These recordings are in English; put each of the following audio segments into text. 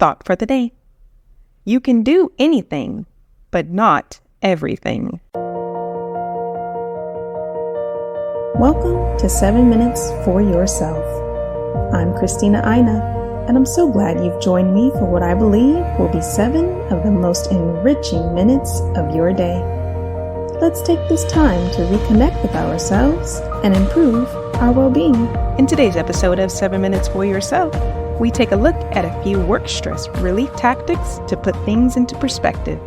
thought for the day. You can do anything, but not everything. Welcome to 7 Minutes for Yourself. I'm Christina Aina, and I'm so glad you've joined me for what I believe will be 7 of the most enriching minutes of your day. Let's take this time to reconnect with ourselves and improve our well-being. In today's episode of 7 Minutes for Yourself, we take a look at a few work stress relief tactics to put things into perspective.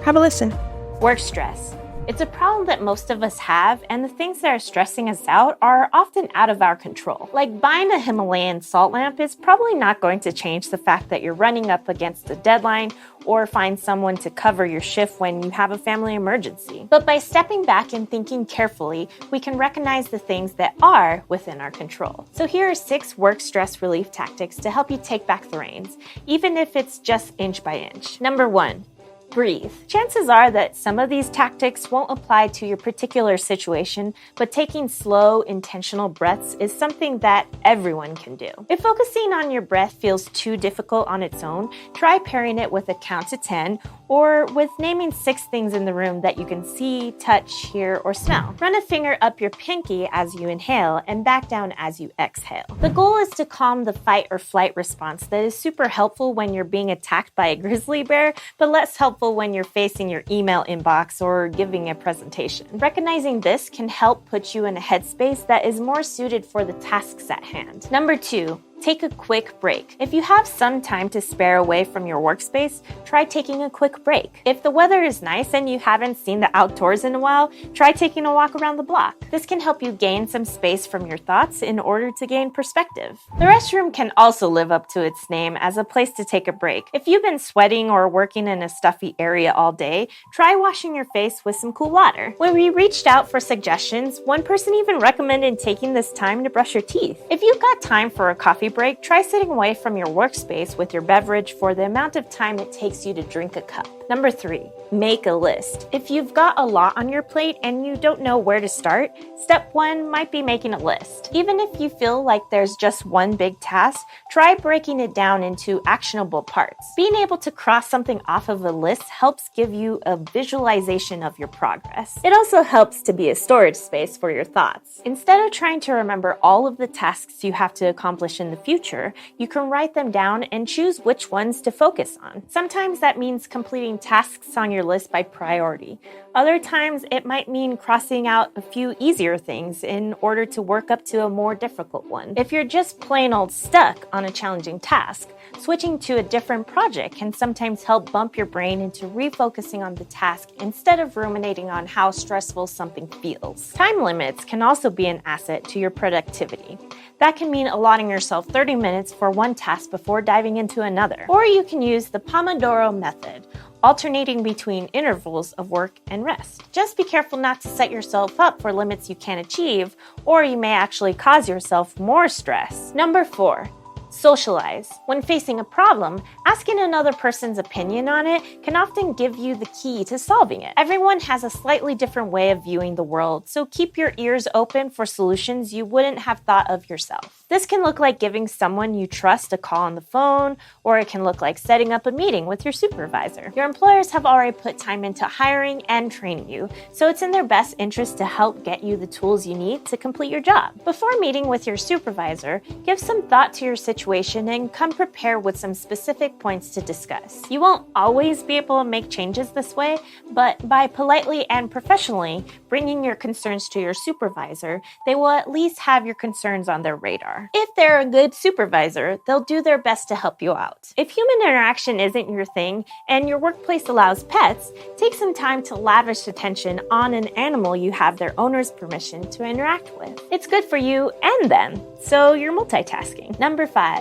Have a listen. Work stress. It's a problem that most of us have, and the things that are stressing us out are often out of our control. Like buying a Himalayan salt lamp is probably not going to change the fact that you're running up against a deadline or find someone to cover your shift when you have a family emergency. But by stepping back and thinking carefully, we can recognize the things that are within our control. So here are 6 work stress relief tactics to help you take back the reins, even if it's just inch by inch. Number 1. Breathe. Chances are that some of these tactics won't apply to your particular situation, but taking slow, intentional breaths is something that everyone can do. If focusing on your breath feels too difficult on its own, try pairing it with a count to 10 or with naming 6 things in the room that you can see, touch, hear, or smell. Run a finger up your pinky as you inhale and back down as you exhale. The goal is to calm the fight or flight response that is super helpful when you're being attacked by a grizzly bear, but less helpful when you're facing your email inbox or giving a presentation. Recognizing this can help put you in a headspace that is more suited for the tasks at hand. Number 2. Take a quick break. If you have some time to spare away from your workspace, try taking a quick break. If the weather is nice and you haven't seen the outdoors in a while, try taking a walk around the block. This can help you gain some space from your thoughts in order to gain perspective. The restroom can also live up to its name as a place to take a break. If you've been sweating or working in a stuffy area all day, try washing your face with some cool water. When we reached out for suggestions, one person even recommended taking this time to brush your teeth. If you've got time for a coffee break, try sitting away from your workspace with your beverage for the amount of time it takes you to drink a cup. Number 3, make a list. If you've got a lot on your plate and you don't know where to start, step 1 might be making a list. Even if you feel like there's just one big task, try breaking it down into actionable parts. Being able to cross something off of a list helps give you a visualization of your progress. It also helps to be a storage space for your thoughts. Instead of trying to remember all of the tasks you have to accomplish in the future, you can write them down and choose which ones to focus on. Sometimes that means completing tasks on your list by priority. Other times it might mean crossing out a few easier things in order to work up to a more difficult one. If you're just plain old stuck on a challenging task, switching to a different project can sometimes help bump your brain into refocusing on the task instead of ruminating on how stressful something feels. Time limits can also be an asset to your productivity. That can mean allotting yourself 30 minutes for one task before diving into another. Or you can use the Pomodoro method, alternating between intervals of work and rest. Just be careful not to set yourself up for limits you can't achieve, or you may actually cause yourself more stress. Number 4. Socialize. When facing a problem, asking another person's opinion on it can often give you the key to solving it. Everyone has a slightly different way of viewing the world, so keep your ears open for solutions you wouldn't have thought of yourself. This can look like giving someone you trust a call on the phone, or it can look like setting up a meeting with your supervisor. Your employers have already put time into hiring and training you, so it's in their best interest to help get you the tools you need to complete your job. Before meeting with your supervisor, give some thought to your situation and come prepared with some specific points to discuss. You won't always be able to make changes this way, but by politely and professionally bringing your concerns to your supervisor, they will at least have your concerns on their radar. If they're a good supervisor, they'll do their best to help you out. If human interaction isn't your thing and your workplace allows pets, take some time to lavish attention on an animal you have their owner's permission to interact with. It's good for you and them, so you're multitasking. Number 5.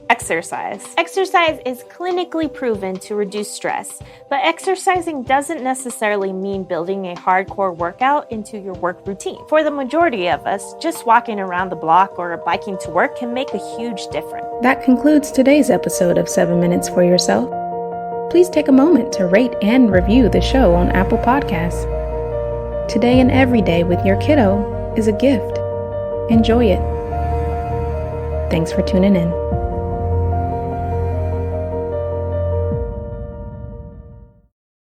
Exercise. Exercise is clinically proven to reduce stress, but exercising doesn't necessarily mean building a hardcore workout into your work routine. For the majority of us, just walking around the block or biking to work can make a huge difference. That concludes today's episode of 7 Minutes for Yourself. Please take a moment to rate and review the show on Apple Podcasts. Today and every day with your kiddo is a gift. Enjoy it. Thanks for tuning in.